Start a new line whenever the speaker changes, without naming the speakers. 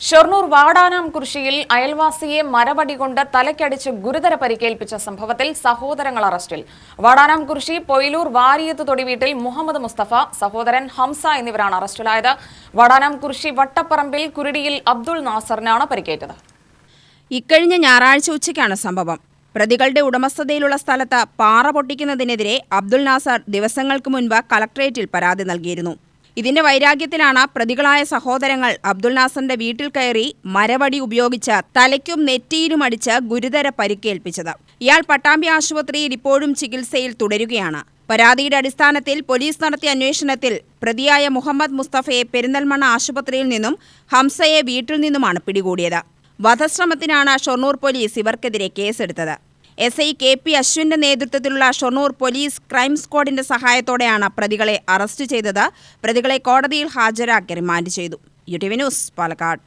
ഷൊർണൂർ വാടാനാംകുറിശ്ശിയിൽ അയൽവാസിയെ മരവടി കൊണ്ട് തലയ്ക്കടിച്ച് ഗുരുതര പരിക്കേൽപ്പിച്ച സംഭവത്തിൽ സഹോദരങ്ങൾ അറസ്റ്റിൽ. വാടാനാംകുറിശ്ശി പൊയിലൂർ വാരിയത്ത് തൊടിവീട്ടിൽ മുഹമ്മദ് മുസ്തഫ, സഹോദരൻ ഹംസ എന്നിവരാണ് അറസ്റ്റിലായത്. വാടാനാംകുറിശ്ശി വട്ടപ്പറമ്പിൽ കുരുടിയിൽ അബ്ദുൾ നാസറിനാണ് പരിക്കേറ്റത്.
ഇക്കഴിഞ്ഞ ഞായറാഴ്ച ഉച്ചയ്ക്കാണ് സംഭവം. പ്രതികളുടെ ഉടമസ്ഥതയിലുള്ള സ്ഥലത്ത് പാറ പൊട്ടിക്കുന്നതിനെതിരെ അബ്ദുൾ നാസർ ദിവസങ്ങൾക്ക് മുൻപ് കളക്ടറേറ്റിൽ പരാതി നൽകിയിരുന്നു. ഇതിന്റെ വൈരാഗ്യത്തിലാണ് പ്രതികളായ സഹോദരങ്ങൾ അബ്ദുൾ നാസറിന്റെ വീട്ടിൽ കയറി മരവടി ഉപയോഗിച്ച് തലയ്ക്കും നെറ്റിയിലും അടിച്ച് ഗുരുതര പരിക്കേൽപ്പിച്ചത്. ഇയാൾ പട്ടാമ്പി ആശുപത്രിയിൽ ഇപ്പോഴും ചികിത്സയിൽ തുടരുകയാണ്. പരാതിയുടെ അടിസ്ഥാനത്തിൽ പോലീസ് നടത്തിയ അന്വേഷണത്തിൽ പ്രതിയായ മുഹമ്മദ് മുസ്തഫയെ പെരിന്തൽമണ്ണ ആശുപത്രിയിൽ നിന്നും ഹംസയെ വീട്ടിൽ നിന്നുമാണ് പിടികൂടിയത്. വധശ്രമത്തിനാണ് ഷൊർണൂർ പോലീസ് ഇവർക്കെതിരെ കേസെടുത്തത്. SI KP അശ്വിന്റെ നേതൃത്വത്തിലുള്ള ഷൊർണൂർ പോലീസ് ക്രൈം സ്ക്വാഡിന്റെ സഹായത്തോടെയാണ് പ്രതികളെ അറസ്റ്റ് ചെയ്തത്. പ്രതികളെ കോടതിയിൽ ഹാജരാക്കി റിമാൻഡ് ചെയ്തു. UTV news, Palakkad.